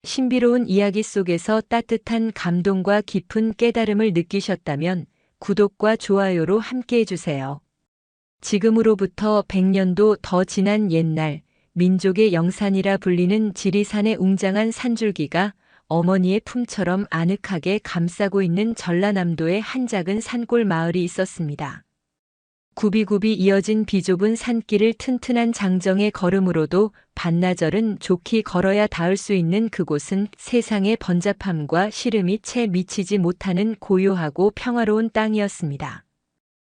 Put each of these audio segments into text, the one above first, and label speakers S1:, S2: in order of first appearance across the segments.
S1: 신비로운 이야기 속에서 따뜻한 감동과 깊은 깨달음을 느끼셨다면 구독과 좋아요로 함께해 주세요. 지금으로부터 100년도 더 지난 옛날, 민족의 영산이라 불리는 지리산의 웅장한 산줄기가 어머니의 품처럼 아늑하게 감싸고 있는 전라남도의 한 작은 산골 마을이 있었습니다. 굽이굽이 이어진 비좁은 산길을 튼튼한 장정의 걸음으로도 반나절은 좋게 걸어야 닿을 수 있는 그곳은 세상의 번잡함과 시름이 채 미치지 못하는 고요하고 평화로운 땅이었습니다.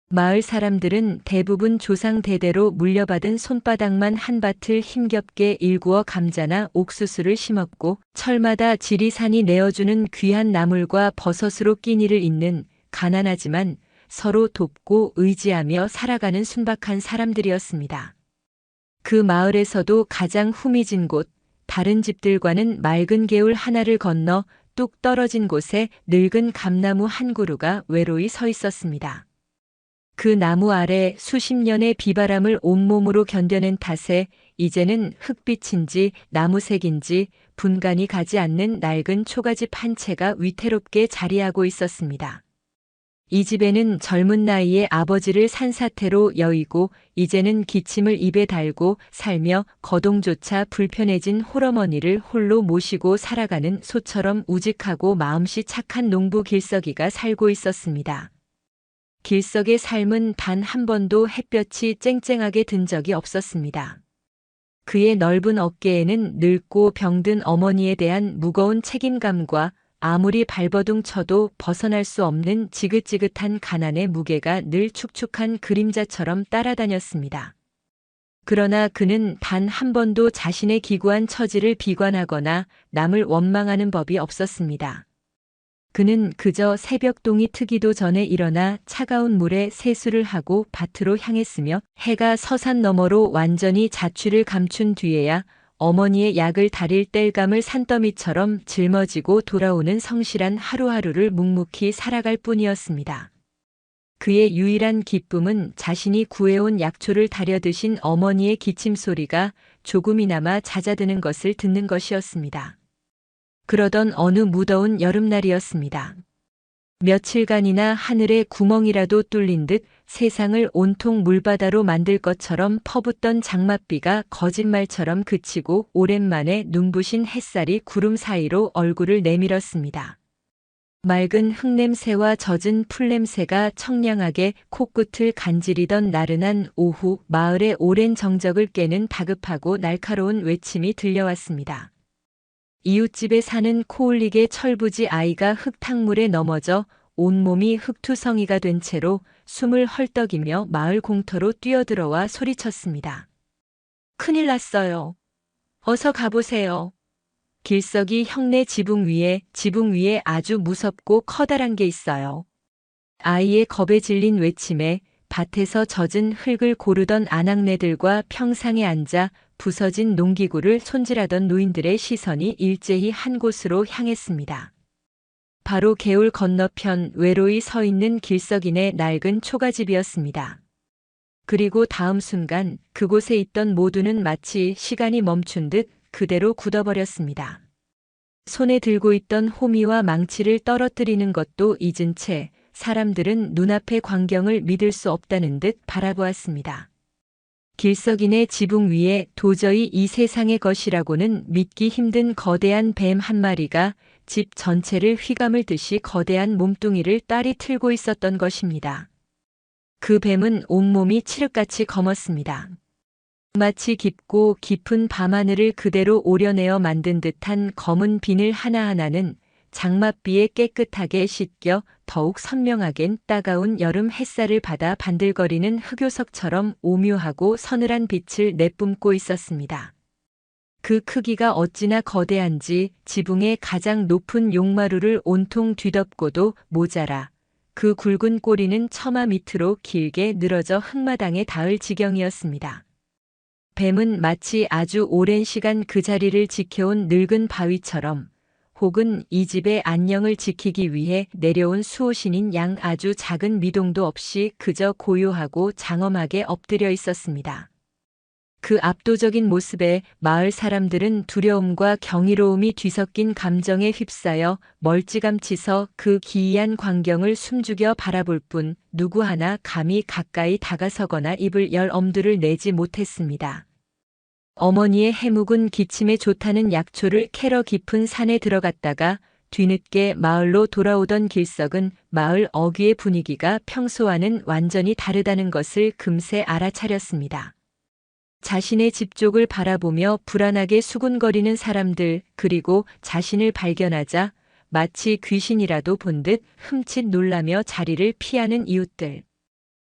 S1: 마을 사람들은 대부분 조상 대대로 물려받은 손바닥만 한 밭을 힘겹게 일구어 감자나 옥수수를 심었고 철마다 지리산이 내어주는 귀한 나물과 버섯으로 끼니를 잇는 가난하지만 서로 돕고 의지하며 살아가는 순박한 사람들이었습니다. 그 마을에서도 가장 후미진 곳, 다른 집들과는 맑은 개울 하나를 건너 뚝 떨어진 곳에 늙은 감나무 한 그루가 외로이 서 있었습니다. 그 나무 아래 수십 년의 비바람을 온몸으로 견뎌낸 탓에 이제는 흙빛인지 나무색인지 분간이 가지 않는 낡은 초가집 한 채가 위태롭게 자리하고 있었습니다. 이 집에는 젊은 나이에 아버지를 산사태로 여의고 이제는 기침을 입에 달고 살며 거동조차 불편해진 홀어머니를 홀로 모시고 살아가는 소처럼 우직하고 마음씨 착한 농부 길석이가 살고 있었습니다. 길석의 삶은 단 한 번도 햇볕이 쨍쨍하게 든 적이 없었습니다. 그의 넓은 어깨에는 늙고 병든 어머니에 대한 무거운 책임감과 아무리 발버둥 쳐도 벗어날 수 없는 지긋지긋한 가난의 무게가 늘 축축한 그림자처럼 따라다녔습니다. 그러나 그는 단 한 번도 자신의 기구한 처지를 비관하거나 남을 원망하는 법이 없었습니다. 그는 그저 새벽동이 트기도 전에 일어나 차가운 물에 세수를 하고 밭으로 향했으며 해가 서산 너머로 완전히 자취를 감춘 뒤에야 어머니의 약을 다릴 땔감을 산더미처럼 짊어지고 돌아오는 성실한 하루하루를 묵묵히 살아갈 뿐이었습니다. 그의 유일한 기쁨은 자신이 구해온 약초를 다려 드신 어머니의 기침 소리가 조금이나마 잦아드는 것을 듣는 것이었습니다. 그러던 어느 무더운 여름날이었습니다. 며칠간이나 하늘에 구멍이라도 뚫린 듯 세상을 온통 물바다로 만들 것처럼 퍼붓던 장맛비가 거짓말처럼 그치고 오랜만에 눈부신 햇살이 구름 사이로 얼굴을 내밀었습니다. 맑은 흙냄새와 젖은 풀냄새가 청량하게 코끝을 간지리던 나른한 오후, 마을의 오랜 정적을 깨는 다급하고 날카로운 외침이 들려왔습니다. 이웃집에 사는 코울릭의 철부지 아이가 흙탕물에 넘어져 온몸이 흙투성이가 된 채로 숨을 헐떡이며 마을 공터로 뛰어들어와 소리쳤습니다. 큰일 났어요. 어서 가보세요. 길석이 형네 지붕 위에 아주 무섭고 커다란 게 있어요. 아이의 겁에 질린 외침에 밭에서 젖은 흙을 고르던 아낙네들과 평상에 앉아 부서진 농기구를 손질하던 노인들의 시선이 일제히 한 곳으로 향했습니다. 바로 개울 건너편 외로이 서 있는 길석인의 낡은 초가집이었습니다. 그리고 다음 순간 그곳에 있던 모두는 마치 시간이 멈춘 듯 그대로 굳어버렸습니다. 손에 들고 있던 호미와 망치를 떨어뜨리는 것도 잊은 채 사람들은 눈앞의 광경을 믿을 수 없다는 듯 바라보았습니다. 길석인의 지붕 위에 도저히 이 세상의 것이라고는 믿기 힘든 거대한 뱀 한 마리가 집 전체를 휘감을 듯이 거대한 몸뚱이를 딸이 틀고 있었던 것입니다. 그 뱀은 온몸이 칠흑같이 검었습니다. 마치 깊고 깊은 밤하늘을 그대로 오려내어 만든 듯한 검은 비늘 하나하나는 장맛비에 깨끗하게 씻겨 더욱 선명하겐 따가운 여름 햇살을 받아 반들거리는 흑요석처럼 오묘하고 서늘한 빛을 내뿜고 있었습니다. 그 크기가 어찌나 거대한지 지붕의 가장 높은 용마루를 온통 뒤덮고도 모자라 그 굵은 꼬리는 처마 밑으로 길게 늘어져 흙마당에 닿을 지경이었습니다. 뱀은 마치 아주 오랜 시간 그 자리를 지켜온 늙은 바위처럼 혹은 이 집의 안녕을 지키기 위해 내려온 수호신인 양 아주 작은 미동도 없이 그저 고요하고 장엄하게 엎드려 있었습니다. 그 압도적인 모습에 마을 사람들은 두려움과 경이로움이 뒤섞인 감정에 휩싸여 멀찌감치 서 그 기이한 광경을 숨죽여 바라볼 뿐 누구 하나 감히 가까이 다가서거나 입을 열 엄두를 내지 못했습니다. 어머니의 해묵은 기침에 좋다는 약초를 캐러 깊은 산에 들어갔다가 뒤늦게 마을로 돌아오던 길석은 마을 어귀의 분위기가 평소와는 완전히 다르다는 것을 금세 알아차렸습니다. 자신의 집 쪽을 바라보며 불안하게 수군거리는 사람들, 그리고 자신을 발견하자 마치 귀신이라도 본 듯 흠칫 놀라며 자리를 피하는 이웃들.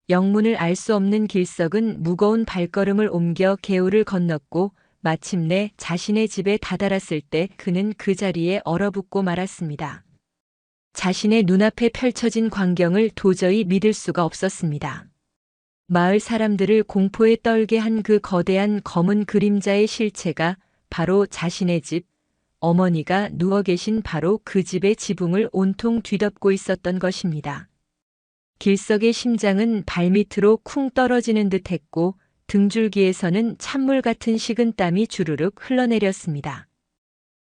S1: 영문을 알 수 없는 길석은 무거운 발걸음을 옮겨 개울을 건넜고 마침내 자신의 집에 다다랐을 때 그는 그 자리에 얼어붙고 말았습니다. 자신의 눈앞에 펼쳐진 광경을 도저히 믿을 수가 없었습니다. 마을 사람들을 공포에 떨게 한 그 거대한 검은 그림자의 실체가 바로 자신의 집, 어머니가 누워 계신 바로 그 집의 지붕을 온통 뒤덮고 있었던 것입니다. 길석의 심장은 발밑으로 쿵 떨어지는 듯 했고 등줄기에서는 찬물 같은 식은땀이 주르륵 흘러내렸습니다.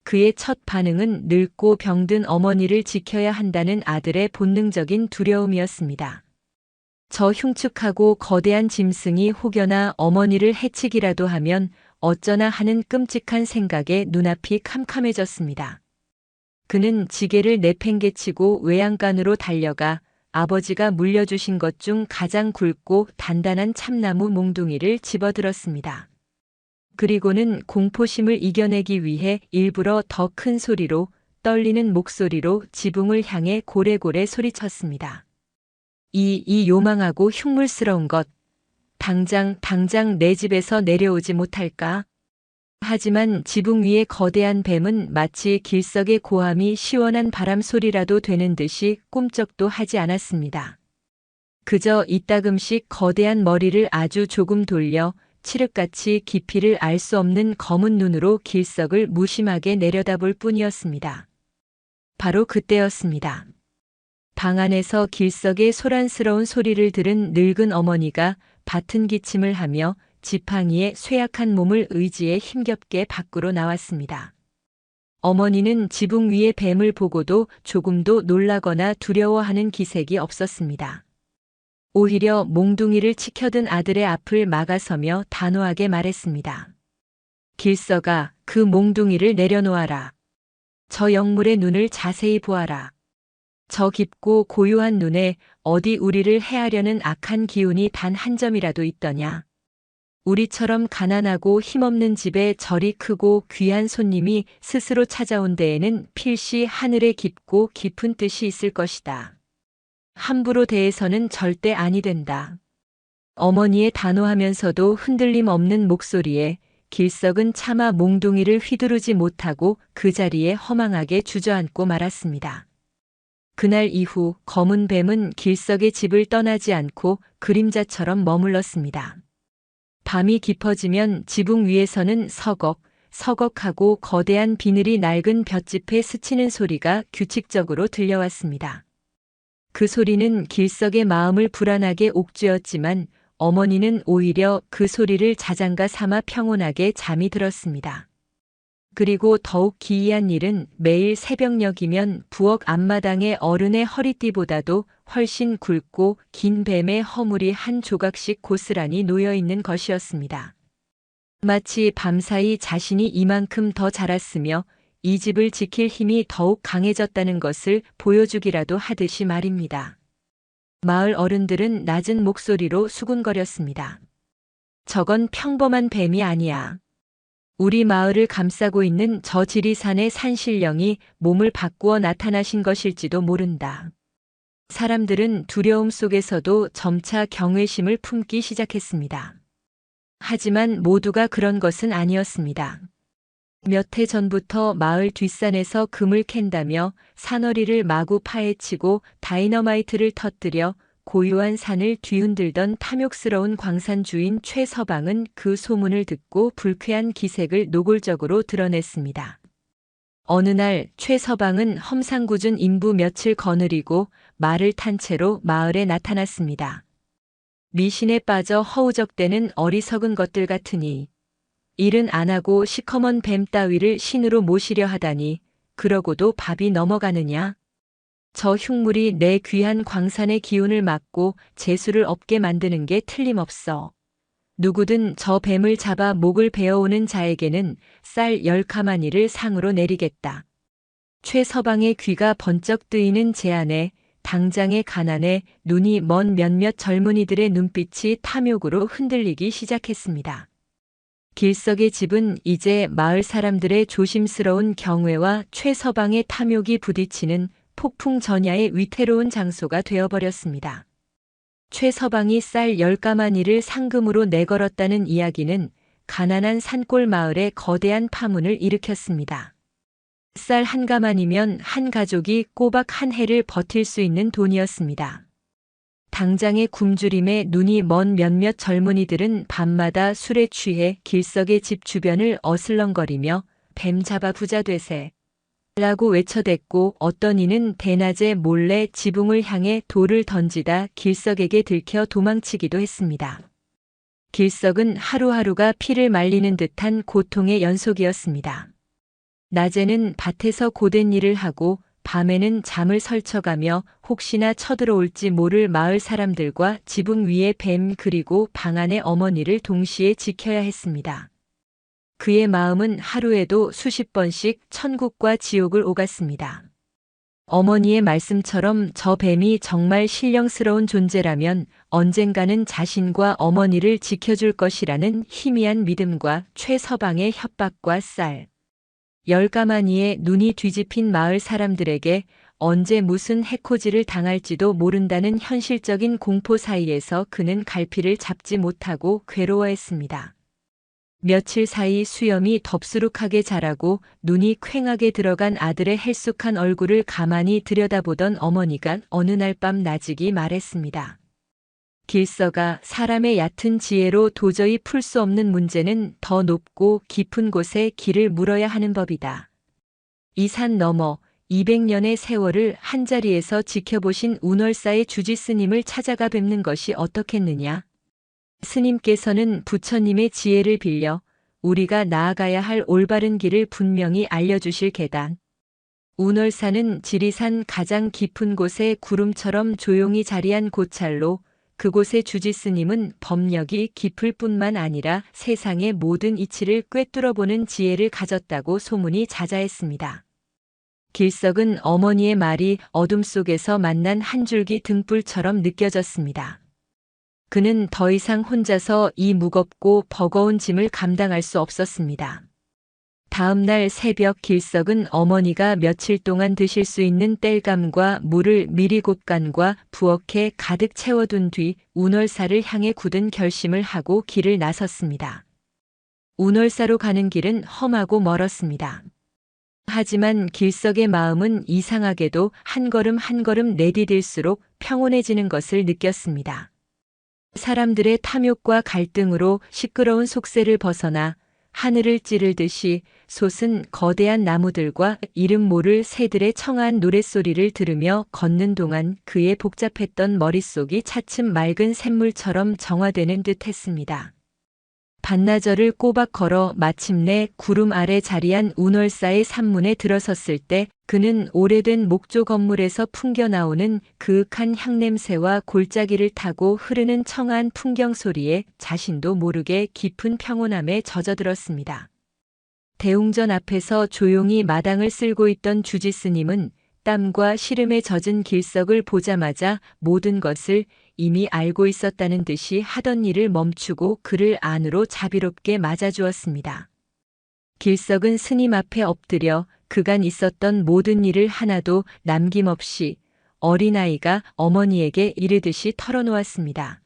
S1: 그의 첫 반응은 늙고 병든 어머니를 지켜야 한다는 아들의 본능적인 두려움이었습니다. 저 흉측하고 거대한 짐승이 혹여나 어머니를 해치기라도 하면 어쩌나 하는 끔찍한 생각에 눈앞이 캄캄해졌습니다. 그는 지게를 내팽개치고 외양간으로 달려가 아버지가 물려주신 것 중 가장 굵고 단단한 참나무 몽둥이를 집어들었습니다. 그리고는 공포심을 이겨내기 위해 일부러 더 큰 소리로 떨리는 목소리로 지붕을 향해 고래고래 소리쳤습니다. 이 요망하고 흉물스러운 것, 당장 내 집에서 내려오지 못할까? 하지만 지붕 위의 거대한 뱀은 마치 길석의 고함이 시원한 바람 소리라도 되는 듯이 꿈쩍도 하지 않았습니다. 그저 이따금씩 거대한 머리를 아주 조금 돌려 칠흑같이 깊이를 알 수 없는 검은 눈으로 길석을 무심하게 내려다볼 뿐이었습니다. 바로 그때였습니다. 방 안에서 길석의 소란스러운 소리를 들은 늙은 어머니가 밭은 기침을 하며 지팡이에 쇠약한 몸을 의지해 힘겹게 밖으로 나왔습니다. 어머니는 지붕 위의 뱀을 보고도 조금도 놀라거나 두려워하는 기색이 없었습니다. 오히려 몽둥이를 치켜든 아들의 앞을 막아서며 단호하게 말했습니다. 길석아, 그 몽둥이를 내려놓아라. 저 영물의 눈을 자세히 보아라. 저 깊고 고요한 눈에 어디 우리를 해하려는 악한 기운이 단 한 점이라도 있더냐. 우리처럼 가난하고 힘없는 집에 저리 크고 귀한 손님이 스스로 찾아온 데에는 필시 하늘에 깊고 깊은 뜻이 있을 것이다. 함부로 대해서는 절대 아니 된다. 어머니의 단호하면서도 흔들림 없는 목소리에 길석은 차마 몽둥이를 휘두르지 못하고 그 자리에 허망하게 주저앉고 말았습니다. 그날 이후 검은 뱀은 길석의 집을 떠나지 않고 그림자처럼 머물렀습니다. 밤이 깊어지면 지붕 위에서는 서걱하고 거대한 비늘이 낡은 볏짚에 스치는 소리가 규칙적으로 들려왔습니다. 그 소리는 길석의 마음을 불안하게 옥죄었지만 어머니는 오히려 그 소리를 자장가 삼아 평온하게 잠이 들었습니다. 그리고 더욱 기이한 일은 매일 새벽녘이면 부엌 앞마당에 어른의 허리띠보다도 훨씬 굵고 긴 뱀의 허물이 한 조각씩 고스란히 놓여있는 것이었습니다. 마치 밤사이 자신이 이만큼 더 자랐으며 이 집을 지킬 힘이 더욱 강해졌다는 것을 보여주기라도 하듯이 말입니다. 마을 어른들은 낮은 목소리로 수군거렸습니다. 저건 평범한 뱀이 아니야. 우리 마을을 감싸고 있는 저 지리산의 산신령이 몸을 바꾸어 나타나신 것일지도 모른다. 사람들은 두려움 속에서도 점차 경외심을 품기 시작했습니다. 하지만 모두가 그런 것은 아니었습니다. 몇 해 전부터 마을 뒷산에서 금을 캔다며 사너리를 마구 파헤치고 다이너마이트를 터뜨려 고요한 산을 뒤흔들던 탐욕스러운 광산 주인 최서방은 그 소문을 듣고 불쾌한 기색을 노골적으로 드러냈습니다. 어느 날 최서방은 험상궂은 인부 며칠 거느리고 말을 탄 채로 마을에 나타났습니다. 미신에 빠져 허우적대는 어리석은 것들 같으니 일은 안 하고 시커먼 뱀 따위를 신으로 모시려 하다니 그러고도 밥이 넘어가느냐? 저 흉물이 내 귀한 광산의 기운을 막고 재수를 없게 만드는 게 틀림없어. 누구든 저 뱀을 잡아 목을 베어오는 자에게는 쌀 10가마니를 상으로 내리겠다. 최서방의 귀가 번쩍 뜨이는 제안에 당장의 가난에 눈이 먼 몇몇 젊은이들의 눈빛이 탐욕으로 흔들리기 시작했습니다. 길석의 집은 이제 마을 사람들의 조심스러운 경외와 최서방의 탐욕이 부딪히는 폭풍 전야의 위태로운 장소가 되어버렸습니다. 최서방이 쌀 10가마니를 상금으로 내걸었다는 이야기는 가난한 산골 마을에 거대한 파문을 일으켰습니다. 쌀 1가마니면 한 가족이 꼬박 한 해를 버틸 수 있는 돈이었습니다. 당장의 굶주림에 눈이 먼 몇몇 젊은이들은 밤마다 술에 취해 길석의 집 주변을 어슬렁거리며 뱀 잡아 부자 되세 라고 외쳐댔고 어떤 이는 대낮에 몰래 지붕을 향해 돌을 던지다 길석에게 들켜 도망치기도 했습니다. 길석은 하루하루가 피를 말리는 듯한 고통의 연속이었습니다. 낮에는 밭에서 고된 일을 하고 밤에는 잠을 설쳐가며 혹시나 쳐들어올지 모를 마을 사람들과 지붕 위의 뱀 그리고 방 안의 어머니를 동시에 지켜야 했습니다. 그의 마음은 하루에도 수십 번씩 천국과 지옥을 오갔습니다. 어머니의 말씀처럼 저 뱀이 정말 신령스러운 존재라면 언젠가는 자신과 어머니를 지켜줄 것이라는 희미한 믿음과 최서방의 협박과 쌀 10가마니에 눈이 뒤집힌 마을 사람들에게 언제 무슨 해코지를 당할지도 모른다는 현실적인 공포 사이에서 그는 갈피를 잡지 못하고 괴로워했습니다. 며칠 사이 수염이 덥수룩하게 자라고 눈이 퀭하게 들어간 아들의 헬쑥한 얼굴을 가만히 들여다보던 어머니가 어느 날 밤 나직이 말했습니다. 길서가 사람의 얕은 지혜로 도저히 풀 수 없는 문제는 더 높고 깊은 곳에 길을 물어야 하는 법이다. 이 산 너머 200년의 세월을 한자리에서 지켜보신 운월사의 주지스님을 찾아가 뵙는 것이 어떻겠느냐? 스님께서는 부처님의 지혜를 빌려 우리가 나아가야 할 올바른 길을 분명히 알려주실 계단. 운월사는 지리산 가장 깊은 곳에 구름처럼 조용히 자리한 고찰로 그곳의 주지스님은 법력이 깊을 뿐만 아니라 세상의 모든 이치를 꿰뚫어보는 지혜를 가졌다고 소문이 자자했습니다. 길석은 어머니의 말이 어둠 속에서 만난 한 줄기 등불처럼 느껴졌습니다. 그는 더 이상 혼자서 이 무겁고 버거운 짐을 감당할 수 없었습니다. 다음 날 새벽 길석은 어머니가 며칠 동안 드실 수 있는 땔감과 물을 미리 곶간과 부엌에 가득 채워둔 뒤 운월사를 향해 굳은 결심을 하고 길을 나섰습니다. 운월사로 가는 길은 험하고 멀었습니다. 하지만 길석의 마음은 이상하게도 한 걸음 한 걸음 내디딜수록 평온해지는 것을 느꼈습니다. 사람들의 탐욕과 갈등으로 시끄러운 속세를 벗어나 하늘을 찌르듯이 솟은 거대한 나무들과 이름 모를 새들의 청아한 노랫소리를 들으며 걷는 동안 그의 복잡했던 머릿속이 차츰 맑은 샘물처럼 정화되는 듯 했습니다. 반나절을 꼬박 걸어 마침내 구름 아래 자리한 운월사의 산문에 들어섰을 때 그는 오래된 목조 건물에서 풍겨나오는 그윽한 향냄새와 골짜기를 타고 흐르는 청아한 풍경 소리에 자신도 모르게 깊은 평온함에 젖어들었습니다. 대웅전 앞에서 조용히 마당을 쓸고 있던 주지스님은 땀과 시름에 젖은 길석을 보자마자 모든 것을 이미 알고 있었다는 듯이 하던 일을 멈추고 그를 안으로 자비롭게 맞아주었습니다. 길석은 스님 앞에 엎드려 그간 있었던 모든 일을 하나도 남김없이 어린아이가 어머니에게 이르듯이 털어놓았습니다.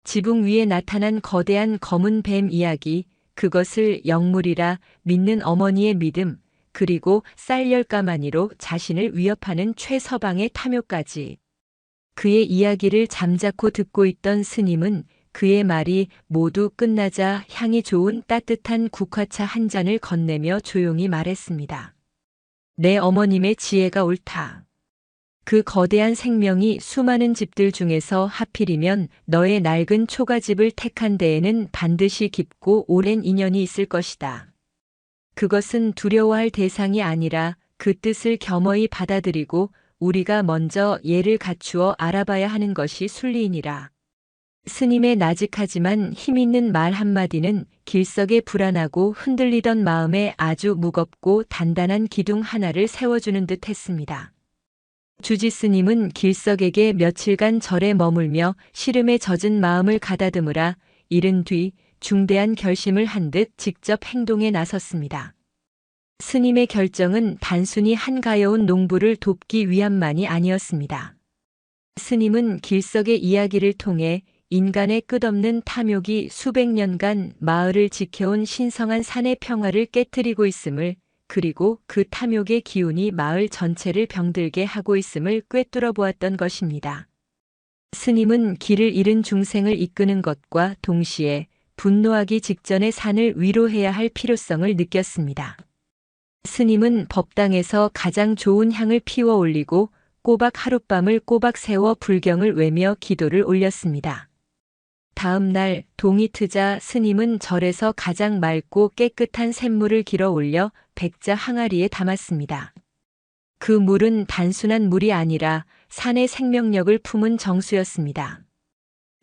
S1: 지붕 위에 나타난 거대한 검은 뱀 이야기, 그것을 영물이라 믿는 어머니의 믿음, 그리고 쌀 10가마니로 자신을 위협하는 최서방의 탐욕까지. 그의 이야기를 잠자코 듣고 있던 스님은 그의 말이 모두 끝나자 향이 좋은 따뜻한 국화차 한 잔을 건네며 조용히 말했습니다. 내 어머님의 지혜가 옳다. 그 거대한 생명이 수많은 집들 중에서 하필이면 너의 낡은 초가집을 택한 데에는 반드시 깊고 오랜 인연이 있을 것이다. 그것은 두려워할 대상이 아니라 그 뜻을 겸허히 받아들이고 우리가 먼저 예를 갖추어 알아봐야 하는 것이 순리이니라. 스님의 나직하지만 힘있는 말 한마디는 길석에 불안하고 흔들리던 마음에 아주 무겁고 단단한 기둥 하나를 세워주는 듯 했습니다. 주지 스님은 길석에게 며칠간 절에 머물며 시름에 젖은 마음을 가다듬으라 이른 뒤 중대한 결심을 한 듯 직접 행동에 나섰습니다. 스님의 결정은 단순히 한 가여운 농부를 돕기 위함만이 아니었습니다. 스님은 길석의 이야기를 통해 인간의 끝없는 탐욕이 수백 년간 마을을 지켜온 신성한 산의 평화를 깨뜨리고 있음을, 그리고 그 탐욕의 기운이 마을 전체를 병들게 하고 있음을 꿰뚫어 보았던 것입니다. 스님은 길을 잃은 중생을 이끄는 것과 동시에 분노하기 직전에 산을 위로해야 할 필요성을 느꼈습니다. 스님은 법당에서 가장 좋은 향을 피워 올리고 꼬박 하룻밤을 꼬박 세워 불경을 외며 기도를 올렸습니다. 다음 날 동이 트자 스님은 절에서 가장 맑고 깨끗한 샘물을 길어 올려 백자 항아리에 담았습니다. 그 물은 단순한 물이 아니라 산의 생명력을 품은 정수였습니다.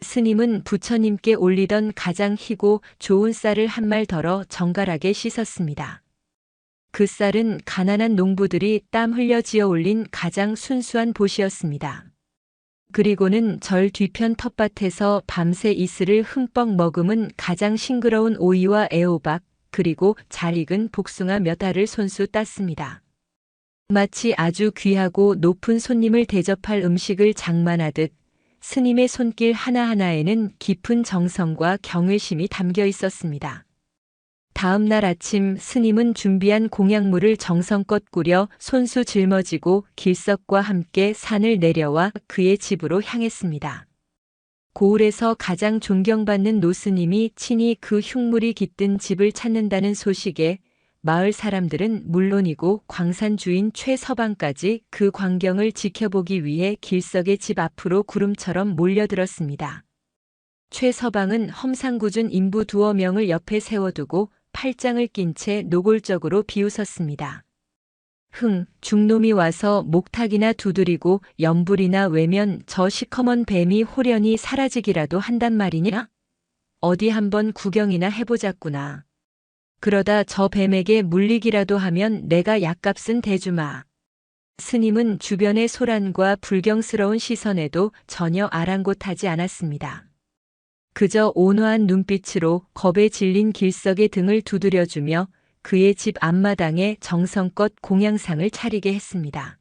S1: 스님은 부처님께 올리던 가장 희고 좋은 쌀을 한 말 덜어 정갈하게 씻었습니다. 그 쌀은 가난한 농부들이 땀 흘려 지어 올린 가장 순수한 보시였습니다. 그리고는 절 뒤편 텃밭에서 밤새 이슬을 흠뻑 머금은 가장 싱그러운 오이와 애호박, 그리고 잘 익은 복숭아 몇 알을 손수 땄습니다. 마치 아주 귀하고 높은 손님을 대접할 음식을 장만하듯 스님의 손길 하나하나에는 깊은 정성과 경외심이 담겨 있었습니다. 다음 날 아침 스님은 준비한 공약물을 정성껏 꾸려 손수 짊어지고 길석과 함께 산을 내려와 그의 집으로 향했습니다. 고을에서 가장 존경받는 노스님이 친히 그 흉물이 깃든 집을 찾는다는 소식에 마을 사람들은 물론이고 광산 주인 최서방까지 그 광경을 지켜보기 위해 길석의 집 앞으로 구름처럼 몰려들었습니다. 최서방은 험상궂은 인부 두어 명을 옆에 세워두고 팔짱을 낀 채 노골적으로 비웃었습니다. 중놈이 와서 목탁이나 두드리고 연불이나 외면 저 시커먼 뱀이 홀연히 사라지기라도 한단 말이냐? 어디 한번 구경이나 해보자꾸나. 그러다 저 뱀에게 물리기라도 하면 내가 약값은 대주마. 스님은 주변의 소란과 불경스러운 시선에도 전혀 아랑곳하지 않았습니다. 그저 온화한 눈빛으로 겁에 질린 길석의 등을 두드려주며 그의 집 앞마당에 정성껏 공양상을 차리게 했습니다.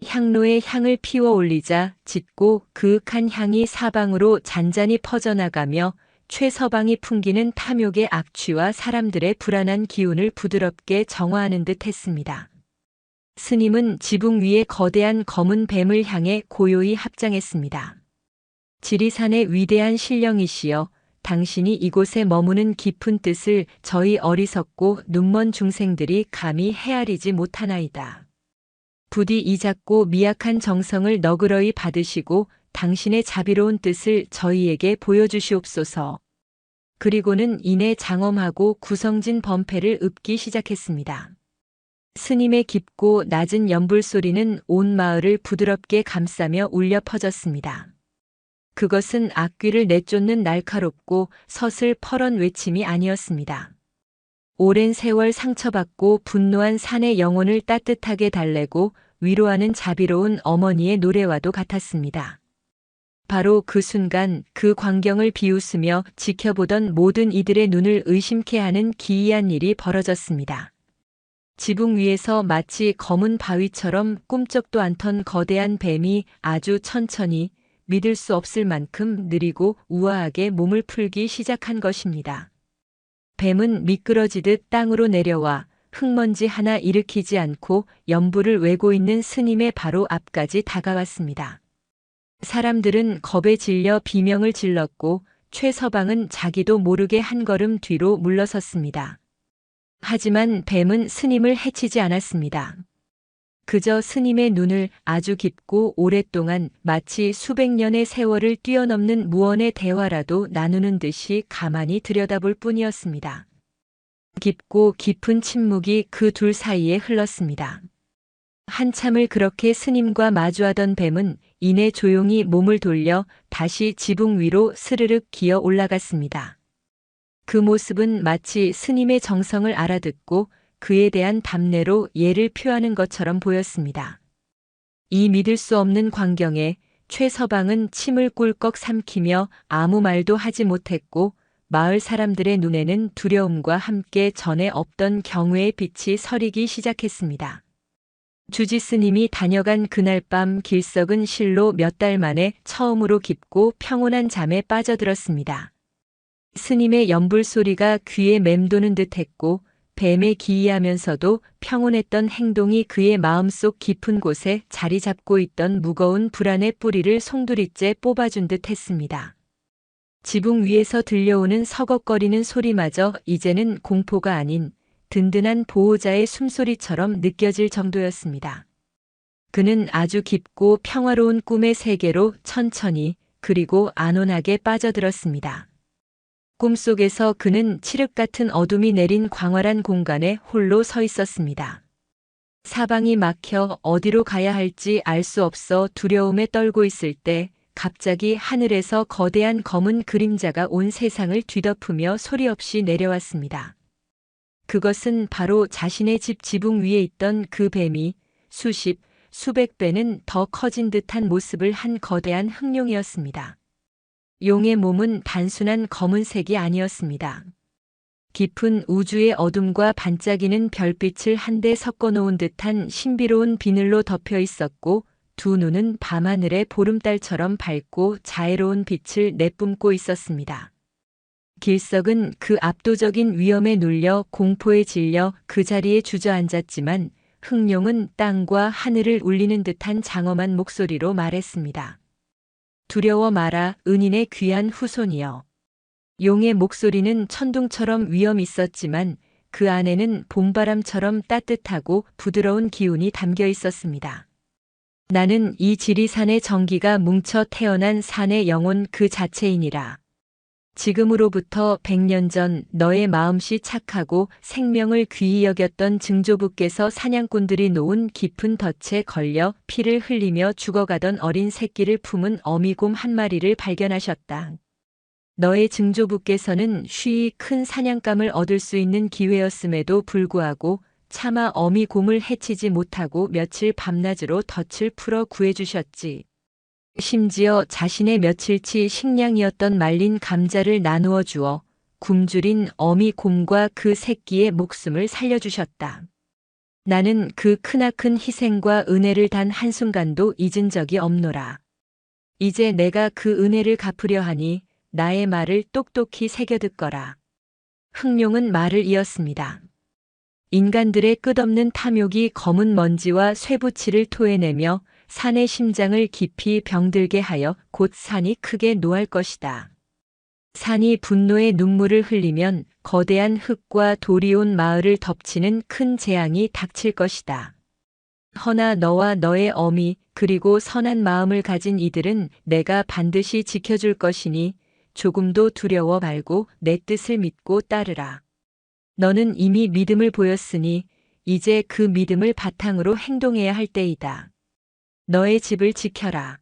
S1: 향로에 향을 피워 올리자 짙고 그윽한 향이 사방으로 잔잔히 퍼져나가며 최서방이 풍기는 탐욕의 악취와 사람들의 불안한 기운을 부드럽게 정화하는 듯 했습니다. 스님은 지붕 위에 거대한 검은 뱀을 향해 고요히 합장했습니다. 지리산의 위대한 신령이시여, 당신이 이곳에 머무는 깊은 뜻을 저희 어리석고 눈먼 중생들이 감히 헤아리지 못하나이다. 부디 이 작고 미약한 정성을 너그러이 받으시고 당신의 자비로운 뜻을 저희에게 보여주시옵소서. 그리고는 이내 장엄하고 구성진 범패를 읊기 시작했습니다. 스님의 깊고 낮은 연불 소리는 온 마을을 부드럽게 감싸며 울려 퍼졌습니다. 그것은 악귀를 내쫓는 날카롭고 서슬 퍼런 외침이 아니었습니다. 오랜 세월 상처받고 분노한 산의 영혼을 따뜻하게 달래고 위로하는 자비로운 어머니의 노래와도 같았습니다. 바로 그 순간 그 광경을 비웃으며 지켜보던 모든 이들의 눈을 의심케 하는 기이한 일이 벌어졌습니다. 지붕 위에서 마치 검은 바위처럼 꿈쩍도 않던 거대한 뱀이 아주 천천히 믿을 수 없을 만큼 느리고 우아하게 몸을 풀기 시작한 것입니다. 뱀은 미끄러지듯 땅으로 내려와 흙먼지 하나 일으키지 않고 연불을 외고 있는 스님의 바로 앞까지 다가왔습니다. 사람들은 겁에 질려 비명을 질렀고 최서방은 자기도 모르게 한 걸음 뒤로 물러섰습니다. 하지만 뱀은 스님을 해치지 않았습니다. 그저 스님의 눈을 아주 깊고 오랫동안 마치 수백 년의 세월을 뛰어넘는 무언의 대화라도 나누는 듯이 가만히 들여다볼 뿐이었습니다. 깊고 깊은 침묵이 그 둘 사이에 흘렀습니다. 한참을 그렇게 스님과 마주하던 뱀은 이내 조용히 몸을 돌려 다시 지붕 위로 스르륵 기어 올라갔습니다. 그 모습은 마치 스님의 정성을 알아듣고 그에 대한 답례로 예를 표하는 것처럼 보였습니다. 이 믿을 수 없는 광경에 최서방은 침을 꿀꺽 삼키며 아무 말도 하지 못했고 마을 사람들의 눈에는 두려움과 함께 전에 없던 경외의 빛이 서리기 시작했습니다. 주지 스님이 다녀간 그날 밤 길석은 실로 몇 달 만에 처음으로 깊고 평온한 잠에 빠져들었습니다. 스님의 연불 소리가 귀에 맴도는 듯했고 뱀에 기이하면서도 평온했던 행동이 그의 마음속 깊은 곳에 자리 잡고 있던 무거운 불안의 뿌리를 송두리째 뽑아준 듯했습니다. 지붕 위에서 들려오는 서걱거리는 소리마저 이제는 공포가 아닌 든든한 보호자의 숨소리처럼 느껴질 정도였습니다. 그는 아주 깊고 평화로운 꿈의 세계로 천천히 그리고 안온하게 빠져들었습니다. 꿈속에서 그는 칠흑 같은 어둠이 내린 광활한 공간에 홀로 서 있었습니다. 사방이 막혀 어디로 가야 할지 알 수 없어 두려움에 떨고 있을 때 갑자기 하늘에서 거대한 검은 그림자가 온 세상을 뒤덮으며 소리 없이 내려왔습니다. 그것은 바로 자신의 집 지붕 위에 있던 그 뱀이 수십, 수백 배는 더 커진 듯한 모습을 한 거대한 흑룡이었습니다. 용의 몸은 단순한 검은색이 아니었습니다. 깊은 우주의 어둠과 반짝이는 별빛을 한데 섞어 놓은 듯한 신비로운 비늘로 덮여 있었고 두 눈은 밤하늘의 보름달처럼 밝고 자애로운 빛을 내뿜고 있었습니다. 길석은 그 압도적인 위험에 눌려 공포에 질려 그 자리에 주저앉았지만 흑룡은 땅과 하늘을 울리는 듯한 장엄한 목소리로 말했습니다. 두려워 마라, 은인의 귀한 후손이여. 용의 목소리는 천둥처럼 위험 있었지만 그 안에는 봄바람처럼 따뜻하고 부드러운 기운이 담겨 있었습니다. 나는 이 지리산의 정기가 뭉쳐 태어난 산의 영혼 그 자체이니라. 지금으로부터 100년 전 너의 마음씨 착하고 생명을 귀히 여겼던 증조부께서 사냥꾼들이 놓은 깊은 덫에 걸려 피를 흘리며 죽어가던 어린 새끼를 품은 어미곰 한 마리를 발견하셨다. 너의 증조부께서는 쉬이 큰 사냥감을 얻을 수 있는 기회였음에도 불구하고 차마 어미곰을 해치지 못하고 며칠 밤낮으로 덫을 풀어 구해주셨지. 심지어 자신의 며칠치 식량이었던 말린 감자를 나누어 주어 굶주린 어미곰과 그 새끼의 목숨을 살려주셨다. 나는 그 크나큰 희생과 은혜를 단 한순간도 잊은 적이 없노라. 이제 내가 그 은혜를 갚으려 하니 나의 말을 똑똑히 새겨듣거라. 흑룡은 말을 이었습니다. 인간들의 끝없는 탐욕이 검은 먼지와 쇠붙이를 토해내며 산의 심장을 깊이 병들게 하여 곧 산이 크게 노할 것이다. 산이 분노의 눈물을 흘리면 거대한 흙과 돌이 온 마을을 덮치는 큰 재앙이 닥칠 것이다. 허나 너와 너의 어미 그리고 선한 마음을 가진 이들은 내가 반드시 지켜줄 것이니 조금도 두려워 말고 내 뜻을 믿고 따르라. 너는 이미 믿음을 보였으니 이제 그 믿음을 바탕으로 행동해야 할 때이다. 너의 집을 지켜라.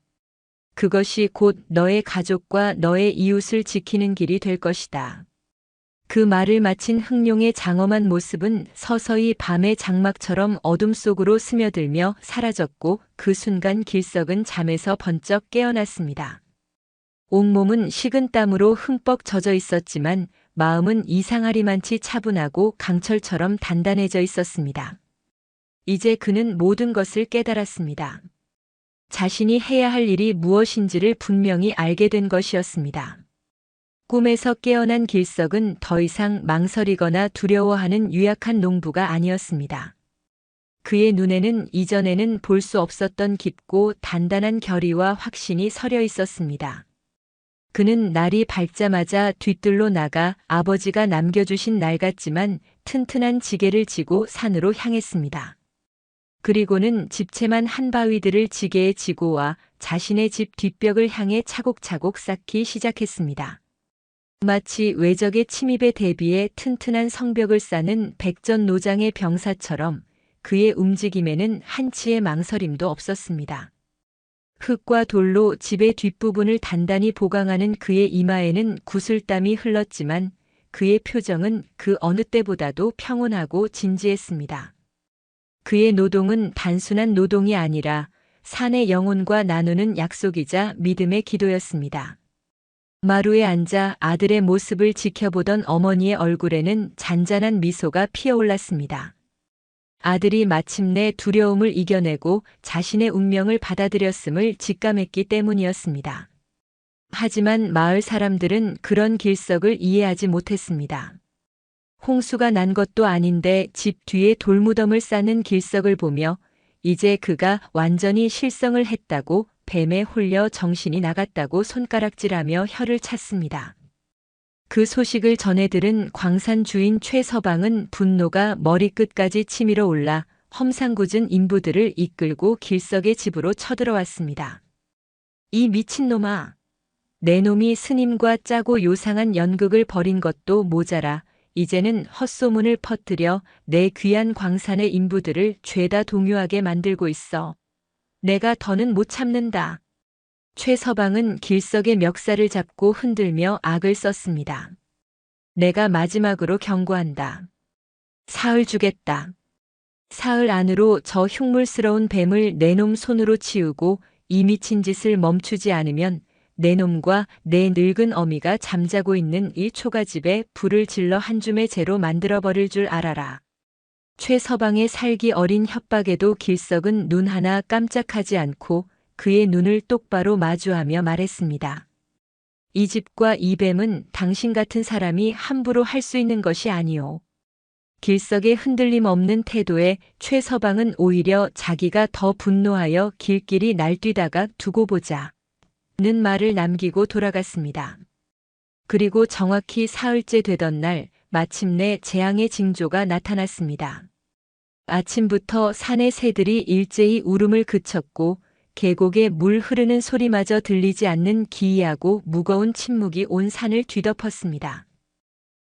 S1: 그것이 곧 너의 가족과 너의 이웃을 지키는 길이 될 것이다. 그 말을 마친 흑룡의 장엄한 모습은 서서히 밤의 장막처럼 어둠 속으로 스며들며 사라졌고 그 순간 길석은 잠에서 번쩍 깨어났습니다. 온몸은 식은 땀으로 흠뻑 젖어 있었지만 마음은 이상하리만치 차분하고 강철처럼 단단해져 있었습니다. 이제 그는 모든 것을 깨달았습니다. 자신이 해야 할 일이 무엇인지를 분명히 알게 된 것이었습니다. 꿈에서 깨어난 길석은 더 이상 망설이거나 두려워하는 유약한 농부가 아니었습니다. 그의 눈에는 이전에는 볼 수 없었던 깊고 단단한 결의와 확신이 서려 있었습니다. 그는 날이 밝자마자 뒤뜰로 나가 아버지가 남겨주신 낡았지만 튼튼한 지게를 지고 산으로 향했습니다. 그리고는 집채만 한 바위들을 지게에 지고 와 자신의 집 뒷벽을 향해 차곡차곡 쌓기 시작했습니다. 마치 외적의 침입에 대비해 튼튼한 성벽을 쌓는 백전노장의 병사처럼 그의 움직임에는 한치의 망설임도 없었습니다. 흙과 돌로 집의 뒷부분을 단단히 보강하는 그의 이마에는 구슬땀이 흘렀지만 그의 표정은 그 어느 때보다도 평온하고 진지했습니다. 그의 노동은 단순한 노동이 아니라 산의 영혼과 나누는 약속이자 믿음의 기도였습니다. 마루에 앉아 아들의 모습을 지켜보던 어머니의 얼굴에는 잔잔한 미소가 피어올랐습니다. 아들이 마침내 두려움을 이겨내고 자신의 운명을 받아들였음을 직감했기 때문이었습니다. 하지만 마을 사람들은 그런 길석을 이해하지 못했습니다. 홍수가 난 것도 아닌데 집 뒤에 돌무덤을 쌓는 길석을 보며 이제 그가 완전히 실성을 했다고, 뱀에 홀려 정신이 나갔다고 손가락질하며 혀를 찼습니다. 그 소식을 전해 들은 광산 주인 최서방은 분노가 머리끝까지 치밀어 올라 험상궂은 인부들을 이끌고 길석의 집으로 쳐들어왔습니다. 이 미친놈아! 내 놈이 스님과 짜고 요상한 연극을 벌인 것도 모자라 이제는 헛소문을 퍼뜨려 내 귀한 광산의 인부들을 죄다 동요하게 만들고 있어. 내가 더는 못 참는다. 최서방은 길석의 멱살을 잡고 흔들며 악을 썼습니다. 내가 마지막으로 경고한다. 사흘 주겠다. 사흘 안으로 저 흉물스러운 뱀을 내 놈 손으로 치우고 이 미친 짓을 멈추지 않으면 내 놈과 내 늙은 어미가 잠자고 있는 이 초가집에 불을 질러 한 줌의 재로 만들어버릴 줄 알아라. 최서방의 살기 어린 협박에도 길석은 눈 하나 깜짝하지 않고 그의 눈을 똑바로 마주하며 말했습니다. 이 집과 이 뱀은 당신 같은 사람이 함부로 할 수 있는 것이 아니오. 길석의 흔들림 없는 태도에 최서방은 오히려 자기가 더 분노하여 길길이 날뛰다가 두고 보자. 는 말을 남기고 돌아갔습니다. 그리고 정확히 사흘째 되던 날 마침내 재앙의 징조가 나타났습니다. 아침부터 산의 새들이 일제히 울음을 그쳤고 계곡에 물 흐르는 소리마저 들리지 않는 기이하고 무거운 침묵이 온 산을 뒤덮었습니다.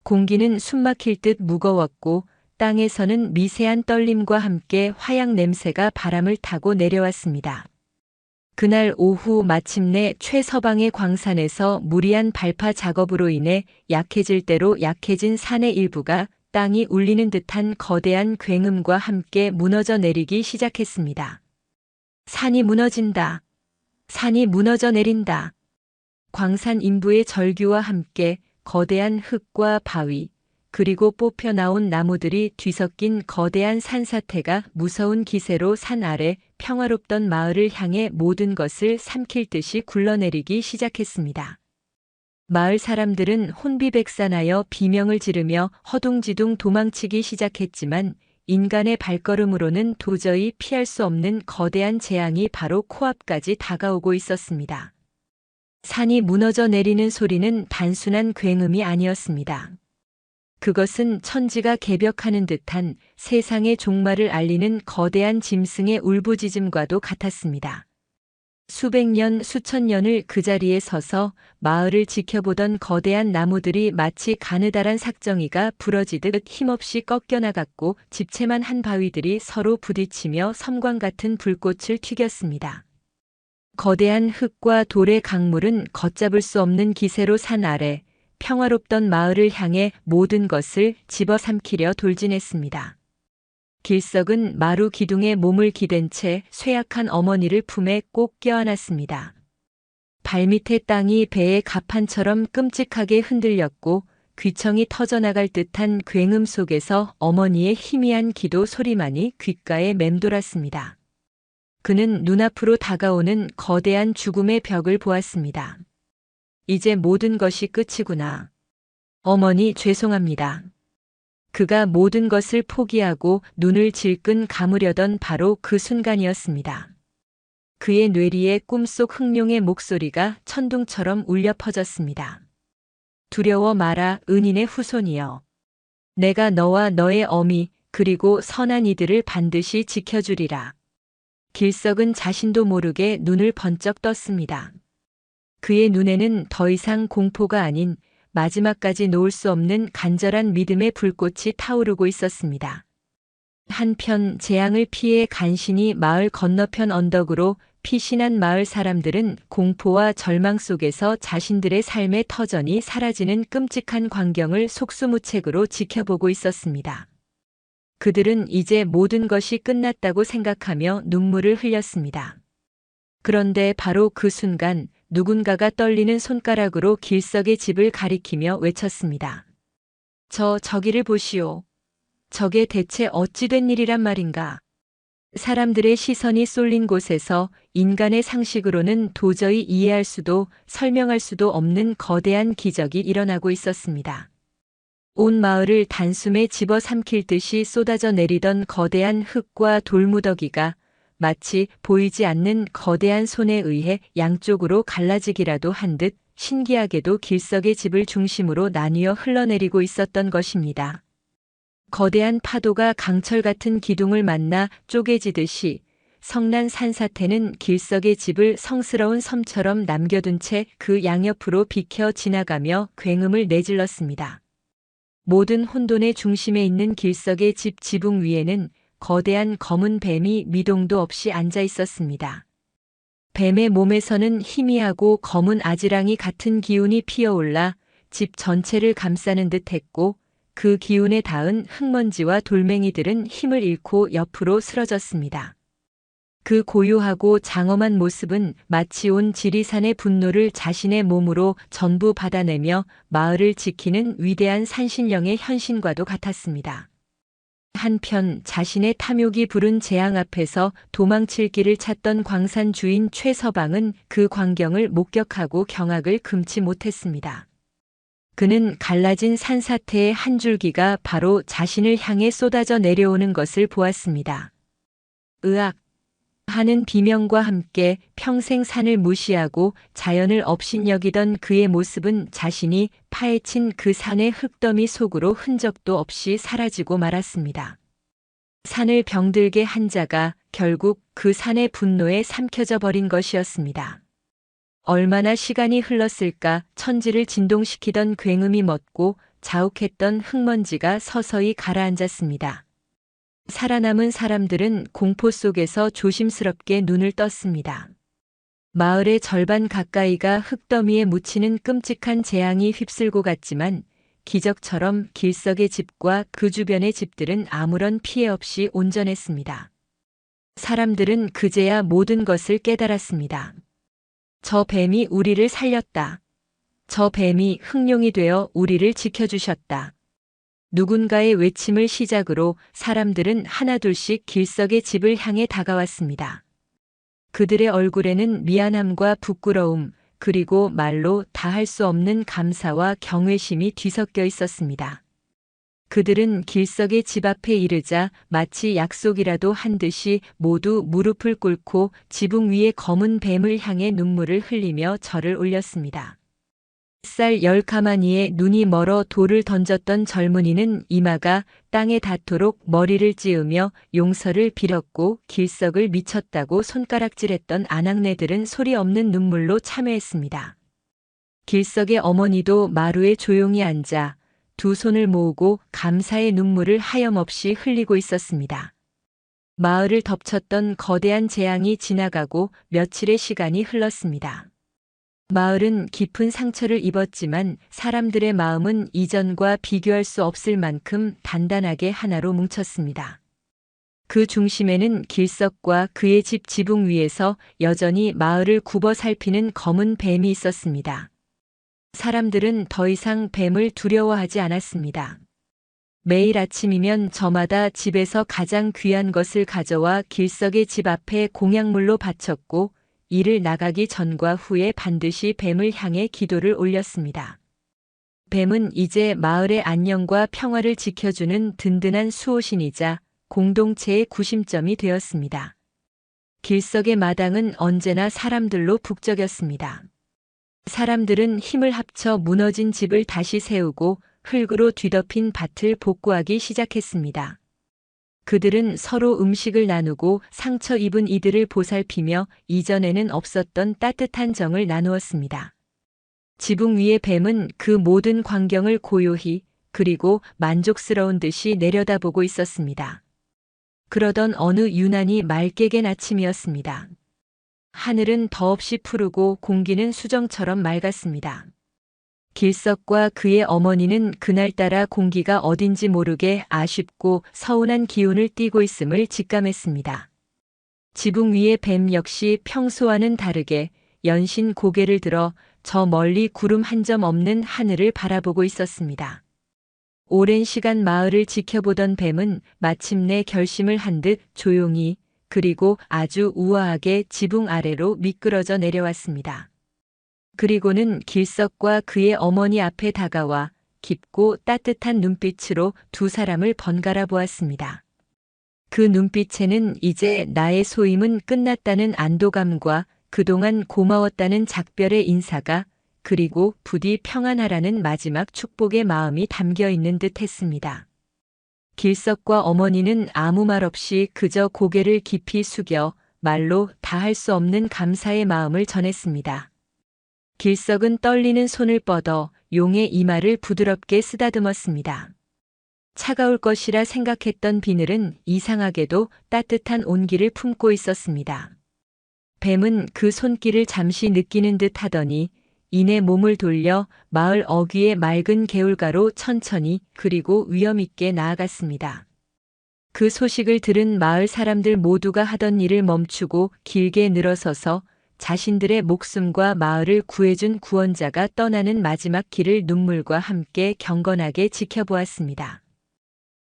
S1: 공기는 숨막힐 듯 무거웠고 땅에서는 미세한 떨림과 함께 화약 냄새가 바람을 타고 내려왔습니다. 그날 오후 마침내 최서방의 광산에서 무리한 발파 작업으로 인해 약해질 대로 약해진 산의 일부가 땅이 울리는 듯한 거대한 굉음과 함께 무너져 내리기 시작했습니다. 산이 무너진다. 산이 무너져 내린다. 광산 인부의 절규와 함께 거대한 흙과 바위, 그리고 뽑혀 나온 나무들이 뒤섞인 거대한 산사태가 무서운 기세로 산 아래 평화롭던 마을을 향해 모든 것을 삼킬 듯이 굴러내리기 시작했습니다. 마을 사람들은 혼비백산하여 비명을 지르며 허둥지둥 도망치기 시작했지만 인간의 발걸음으로는 도저히 피할 수 없는 거대한 재앙이 바로 코앞까지 다가오고 있었습니다. 산이 무너져 내리는 소리는 단순한 굉음이 아니었습니다. 그것은 천지가 개벽하는 듯한 세상의 종말을 알리는 거대한 짐승의 울부짖음과도 같았습니다. 수백 년, 수천 년을 그 자리에 서서 마을을 지켜보던 거대한 나무들이 마치 가느다란 삭정이가 부러지듯 힘없이 꺾여나갔고 집채만 한 바위들이 서로 부딪히며 섬광 같은 불꽃을 튀겼습니다. 거대한 흙과 돌의 강물은 걷잡을 수 없는 기세로 산 아래 평화롭던 마을을 향해 모든 것을 집어삼키려 돌진했습니다. 길석은 마루 기둥에 몸을 기댄 채 쇠약한 어머니를 품에 꼭 껴안았습니다. 발밑의 땅이 배의 가판처럼 끔찍하게 흔들렸고 귀청이 터져나갈 듯한 굉음 속에서 어머니의 희미한 기도 소리만이 귓가에 맴돌았습니다. 그는 눈앞으로 다가오는 거대한 죽음의 벽을 보았습니다. 이제 모든 것이 끝이구나. 어머니 죄송합니다. 그가 모든 것을 포기하고 눈을 질끈 감으려던 바로 그 순간이었습니다. 그의 뇌리에 꿈속 흑룡의 목소리가 천둥처럼 울려 퍼졌습니다. 두려워 마라 은인의 후손이여. 내가 너와 너의 어미 그리고 선한 이들을 반드시 지켜주리라. 길석은 자신도 모르게 눈을 번쩍 떴습니다. 그의 눈에는 더 이상 공포가 아닌 마지막까지 놓을 수 없는 간절한 믿음의 불꽃이 타오르고 있었습니다. 한편 재앙을 피해 간신히 마을 건너편 언덕으로 피신한 마을 사람들은 공포와 절망 속에서 자신들의 삶의 터전이 사라지는 끔찍한 광경을 속수무책으로 지켜보고 있었습니다. 그들은 이제 모든 것이 끝났다고 생각하며 눈물을 흘렸습니다. 그런데 바로 그 순간 누군가가 떨리는 손가락으로 길석의 집을 가리키며 외쳤습니다. 저기를 보시오. 저게 대체 어찌 된 일이란 말인가? 사람들의 시선이 쏠린 곳에서 인간의 상식으로는 도저히 이해할 수도 설명할 수도 없는 거대한 기적이 일어나고 있었습니다. 온 마을을 단숨에 집어삼킬 듯이 쏟아져 내리던 거대한 흙과 돌무더기가 마치 보이지 않는 거대한 손에 의해 양쪽으로 갈라지기라도 한 듯 신기하게도 길석의 집을 중심으로 나뉘어 흘러내리고 있었던 것입니다. 거대한 파도가 강철 같은 기둥을 만나 쪼개지듯이 성난 산사태는 길석의 집을 성스러운 섬처럼 남겨둔 채 그 양옆으로 비켜 지나가며 굉음을 내질렀습니다. 모든 혼돈의 중심에 있는 길석의 집 지붕 위에는 거대한 검은 뱀이 미동도 없이 앉아 있었습니다. 뱀의 몸에서는 희미하고 검은 아지랑이 같은 기운이 피어올라 집 전체를 감싸는 듯 했고 그 기운에 닿은 흙먼지와 돌멩이들은 힘을 잃고 옆으로 쓰러졌습니다. 그 고요하고 장엄한 모습은 마치 온 지리산의 분노를 자신의 몸으로 전부 받아내며 마을을 지키는 위대한 산신령의 현신과도 같았습니다. 한편 자신의 탐욕이 부른 재앙 앞에서 도망칠 길을 찾던 광산 주인 최서방은 그 광경을 목격하고 경악을 금치 못했습니다. 그는 갈라진 산사태의 한 줄기가 바로 자신을 향해 쏟아져 내려오는 것을 보았습니다. 으악! 하는 비명과 함께 평생 산을 무시하고 자연을 업신여기던 그의 모습은 자신이 파헤친 그 산의 흙더미 속으로 흔적도 없이 사라지고 말았습니다. 산을 병들게 한 자가 결국 그 산의 분노에 삼켜져 버린 것이었습니다. 얼마나 시간이 흘렀을까 천지를 진동시키던 굉음이 멎고 자욱했던 흙먼지가 서서히 가라앉았습니다. 살아남은 사람들은 공포 속에서 조심스럽게 눈을 떴습니다. 마을의 절반 가까이가 흙더미에 묻히는 끔찍한 재앙이 휩쓸고 갔지만 기적처럼 길석의 집과 그 주변의 집들은 아무런 피해 없이 온전했습니다. 사람들은 그제야 모든 것을 깨달았습니다. 저 뱀이 우리를 살렸다. 저 뱀이 흑룡이 되어 우리를 지켜주셨다. 누군가의 외침을 시작으로 사람들은 하나둘씩 길석의 집을 향해 다가왔습니다. 그들의 얼굴에는 미안함과 부끄러움, 그리고 말로 다 할 수 없는 감사와 경외심이 뒤섞여 있었습니다. 그들은 길석의 집 앞에 이르자 마치 약속이라도 한 듯이 모두 무릎을 꿇고 지붕 위의 검은 뱀을 향해 눈물을 흘리며 절을 올렸습니다. 햇살 열가마니에 눈이 멀어 돌을 던졌던 젊은이는 이마가 땅에 닿도록 머리를 찌으며 용서를 빌었고 길석을 미쳤다고 손가락질했던 아낙네들은 소리 없는 눈물로 참여했습니다. 길석의 어머니도 마루에 조용히 앉아 두 손을 모으고 감사의 눈물을 하염없이 흘리고 있었습니다. 마을을 덮쳤던 거대한 재앙이 지나가고 며칠의 시간이 흘렀습니다. 마을은 깊은 상처를 입었지만 사람들의 마음은 이전과 비교할 수 없을 만큼 단단하게 하나로 뭉쳤습니다. 그 중심에는 길석과 그의 집 지붕 위에서 여전히 마을을 굽어 살피는 검은 뱀이 있었습니다. 사람들은 더 이상 뱀을 두려워하지 않았습니다. 매일 아침이면 저마다 집에서 가장 귀한 것을 가져와 길석의 집 앞에 공약물로 바쳤고 일을 나가기 전과 후에 반드시 뱀을 향해 기도를 올렸습니다. 뱀은 이제 마을의 안녕과 평화를 지켜주는 든든한 수호신이자 공동체의 구심점이 되었습니다. 길석의 마당은 언제나 사람들로 북적였습니다. 사람들은 힘을 합쳐 무너진 집을 다시 세우고 흙으로 뒤덮인 밭을 복구하기 시작했습니다. 그들은 서로 음식을 나누고 상처 입은 이들을 보살피며 이전에는 없었던 따뜻한 정을 나누었습니다. 지붕 위의 뱀은 그 모든 광경을 고요히 그리고 만족스러운 듯이 내려다보고 있었습니다. 그러던 어느 유난히 맑게 갠 아침이었습니다. 하늘은 더없이 푸르고 공기는 수정처럼 맑았습니다. 길석과 그의 어머니는 그날따라 공기가 어딘지 모르게 아쉽고 서운한 기운을 띠고 있음을 직감했습니다. 지붕 위의 뱀 역시 평소와는 다르게 연신 고개를 들어 저 멀리 구름 한 점 없는 하늘을 바라보고 있었습니다. 오랜 시간 마을을 지켜보던 뱀은 마침내 결심을 한 듯 조용히 그리고 아주 우아하게 지붕 아래로 미끄러져 내려왔습니다. 그리고는 길석과 그의 어머니 앞에 다가와 깊고 따뜻한 눈빛으로 두 사람을 번갈아 보았습니다. 그 눈빛에는 이제 나의 소임은 끝났다는 안도감과 그동안 고마웠다는 작별의 인사가 그리고 부디 평안하라는 마지막 축복의 마음이 담겨 있는 듯 했습니다. 길석과 어머니는 아무 말 없이 그저 고개를 깊이 숙여 말로 다 할 수 없는 감사의 마음을 전했습니다. 길석은 떨리는 손을 뻗어 용의 이마를 부드럽게 쓰다듬었습니다. 차가울 것이라 생각했던 비늘은 이상하게도 따뜻한 온기를 품고 있었습니다. 뱀은 그 손길을 잠시 느끼는 듯 하더니 이내 몸을 돌려 마을 어귀의 맑은 개울가로 천천히 그리고 위험 있게 나아갔습니다. 그 소식을 들은 마을 사람들 모두가 하던 일을 멈추고 길게 늘어서서 자신들의 목숨과 마을을 구해준 구원자가 떠나는 마지막 길을 눈물과 함께 경건하게 지켜보았습니다.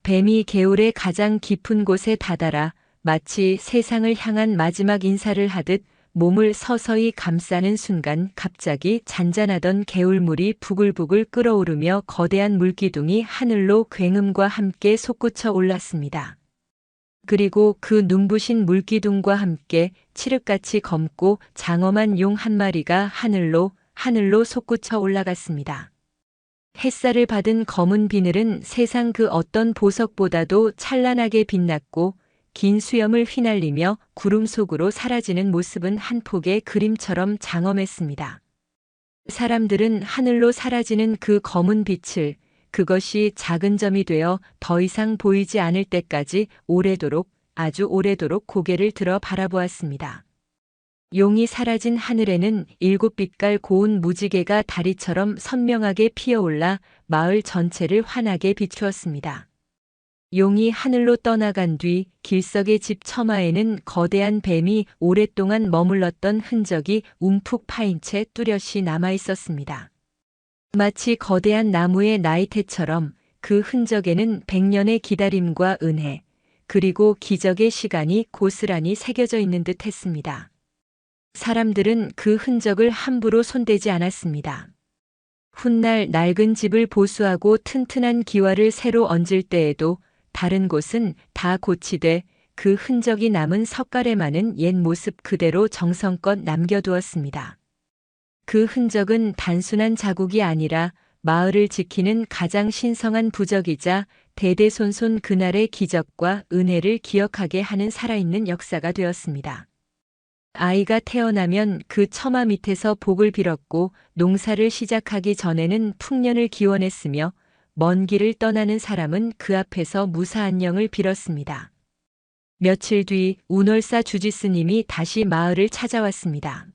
S1: 뱀이 개울의 가장 깊은 곳에 다다라 마치 세상을 향한 마지막 인사를 하듯 몸을 서서히 감싸는 순간 갑자기 잔잔하던 개울물이 부글부글 끓어오르며 거대한 물기둥이 하늘로 굉음과 함께 솟구쳐 올랐습니다. 그리고 그 눈부신 물기둥과 함께 칠흑같이 검고 장엄한 용 한 마리가 하늘로 솟구쳐 올라갔습니다. 햇살을 받은 검은 비늘은 세상 그 어떤 보석보다도 찬란하게 빛났고 긴 수염을 휘날리며 구름 속으로 사라지는 모습은 한 폭의 그림처럼 장엄했습니다. 사람들은 하늘로 사라지는 그 검은 빛을 그것이 작은 점이 되어 더 이상 보이지 않을 때까지 오래도록 아주 오래도록 고개를 들어 바라보았습니다. 용이 사라진 하늘에는 7빛깔 고운 무지개가 다리처럼 선명하게 피어올라 마을 전체를 환하게 비추었습니다. 용이 하늘로 떠나간 뒤 길석의 집 처마에는 거대한 뱀이 오랫동안 머물렀던 흔적이 움푹 파인 채 뚜렷이 남아 있었습니다. 마치 거대한 나무의 나이테처럼 그 흔적에는 100년의 기다림과 은혜, 그리고 기적의 시간이 고스란히 새겨져 있는 듯 했습니다. 사람들은 그 흔적을 함부로 손대지 않았습니다. 훗날 낡은 집을 보수하고 튼튼한 기와를 새로 얹을 때에도 다른 곳은 다 고치되 그 흔적이 남은 석갈에 많은 옛 모습 그대로 정성껏 남겨두었습니다. 그 흔적은 단순한 자국이 아니라 마을을 지키는 가장 신성한 부적이자 대대손손 그날의 기적과 은혜를 기억하게 하는 살아있는 역사가 되었습니다. 아이가 태어나면 그 처마 밑에서 복을 빌었고 농사를 시작하기 전에는 풍년을 기원했으며 먼 길을 떠나는 사람은 그 앞에서 무사 안녕을 빌었습니다. 며칠 뒤 운월사 주지 스님이 다시 마을을 찾아왔습니다.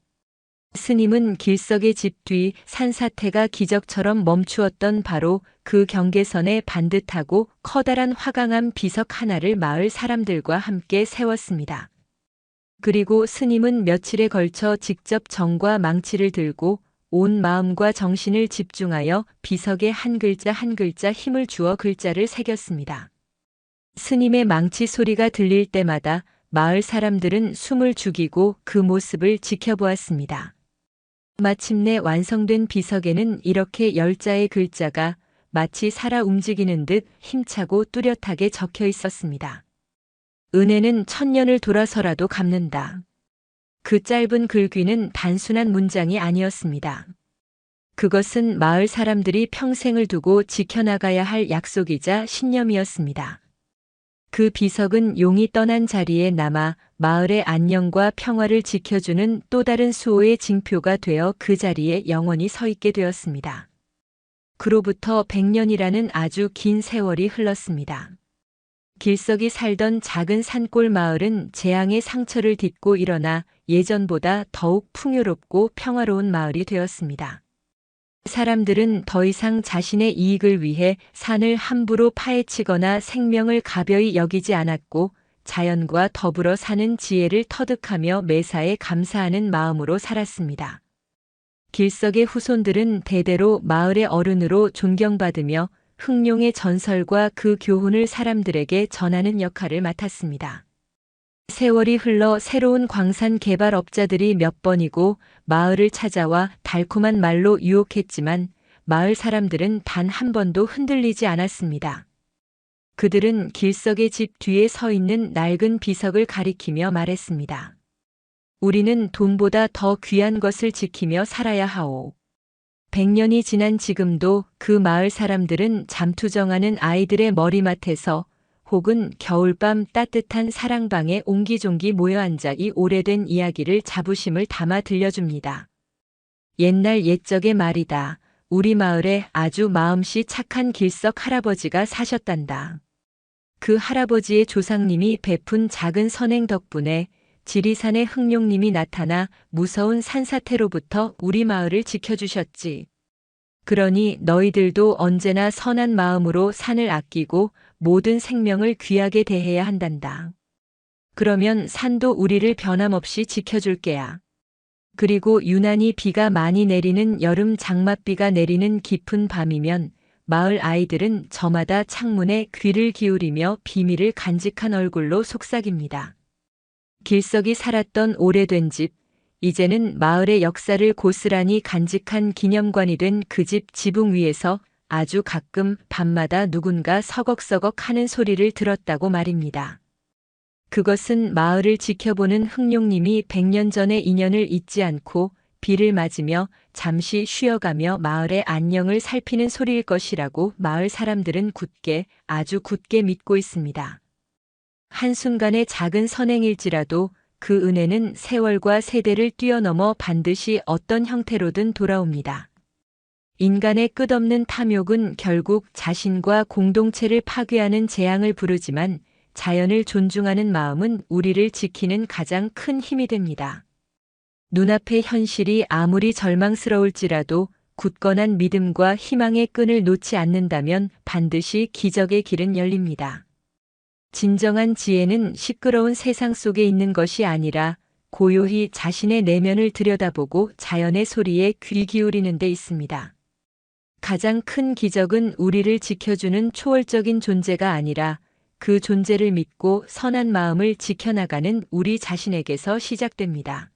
S1: 스님은 길석의 집 뒤 산사태가 기적처럼 멈추었던 바로 그 경계선에 반듯하고 커다란 화강암 비석 하나를 마을 사람들과 함께 세웠습니다. 그리고 스님은 며칠에 걸쳐 직접 정과 망치를 들고 온 마음과 정신을 집중하여 비석에 한 글자 한 글자 힘을 주어 글자를 새겼습니다. 스님의 망치 소리가 들릴 때마다 마을 사람들은 숨을 죽이고 그 모습을 지켜보았습니다. 마침내 완성된 비석에는 이렇게 10자의 글자가 마치 살아 움직이는 듯 힘차고 뚜렷하게 적혀 있었습니다. 은혜는 천년을 돌아서라도 갚는다. 그 짧은 글귀는 단순한 문장이 아니었습니다. 그것은 마을 사람들이 평생을 두고 지켜나가야 할 약속이자 신념이었습니다. 그 비석은 용이 떠난 자리에 남아 마을의 안녕과 평화를 지켜주는 또 다른 수호의 징표가 되어 그 자리에 영원히 서 있게 되었습니다. 그로부터 100년이라는 아주 긴 세월이 흘렀습니다. 길석이 살던 작은 산골 마을은 재앙의 상처를 딛고 일어나 예전보다 더욱 풍요롭고 평화로운 마을이 되었습니다. 사람들은 더 이상 자신의 이익을 위해 산을 함부로 파헤치거나 생명을 가벼이 여기지 않았고 자연과 더불어 사는 지혜를 터득하며 매사에 감사하는 마음으로 살았습니다. 길석의 후손들은 대대로 마을의 어른으로 존경받으며 흑룡의 전설과 그 교훈을 사람들에게 전하는 역할을 맡았습니다. 세월이 흘러 새로운 광산 개발업자들이 몇 번이고 마을을 찾아와 달콤한 말로 유혹했지만 마을 사람들은 단 한 번도 흔들리지 않았습니다. 그들은 길석의 집 뒤에 서 있는 낡은 비석을 가리키며 말했습니다. 우리는 돈보다 더 귀한 것을 지키며 살아야 하오. 100년이 지난 지금도 그 마을 사람들은 잠투정하는 아이들의 머리맡에서 혹은 겨울밤 따뜻한 사랑방에 옹기종기 모여 앉아 이 오래된 이야기를 자부심을 담아 들려줍니다. 옛날 옛적의 말이다. 우리 마을에 아주 마음씨 착한 길석 할아버지가 사셨단다. 그 할아버지의 조상님이 베푼 작은 선행 덕분에 지리산의 흑룡님이 나타나 무서운 산사태로부터 우리 마을을 지켜주셨지. 그러니 너희들도 언제나 선한 마음으로 산을 아끼고 모든 생명을 귀하게 대해야 한단다. 그러면 산도 우리를 변함없이 지켜줄 게야. 그리고 유난히 비가 많이 내리는 여름 장맛비가 내리는 깊은 밤이면 마을 아이들은 저마다 창문에 귀를 기울이며 비밀을 간직한 얼굴로 속삭입니다. 길석이 살았던 오래된 집, 이제는 마을의 역사를 고스란히 간직한 기념관이 된 그 집 지붕 위에서 아주 가끔 밤마다 누군가 서걱서걱 하는 소리를 들었다고 말입니다. 그것은 마을을 지켜보는 흑룡님이 100년 전의 인연을 잊지 않고 비를 맞으며 잠시 쉬어가며 마을의 안녕을 살피는 소리일 것이라고 마을 사람들은 아주 굳게 믿고 있습니다. 한순간의 작은 선행일지라도 그 은혜는 세월과 세대를 뛰어넘어 반드시 어떤 형태로든 돌아옵니다. 인간의 끝없는 탐욕은 결국 자신과 공동체를 파괴하는 재앙을 부르지만 자연을 존중하는 마음은 우리를 지키는 가장 큰 힘이 됩니다. 눈앞의 현실이 아무리 절망스러울지라도 굳건한 믿음과 희망의 끈을 놓지 않는다면 반드시 기적의 길은 열립니다. 진정한 지혜는 시끄러운 세상 속에 있는 것이 아니라 고요히 자신의 내면을 들여다보고 자연의 소리에 귀 기울이는 데 있습니다. 가장 큰 기적은 우리를 지켜주는 초월적인 존재가 아니라 그 존재를 믿고 선한 마음을 지켜나가는 우리 자신에게서 시작됩니다.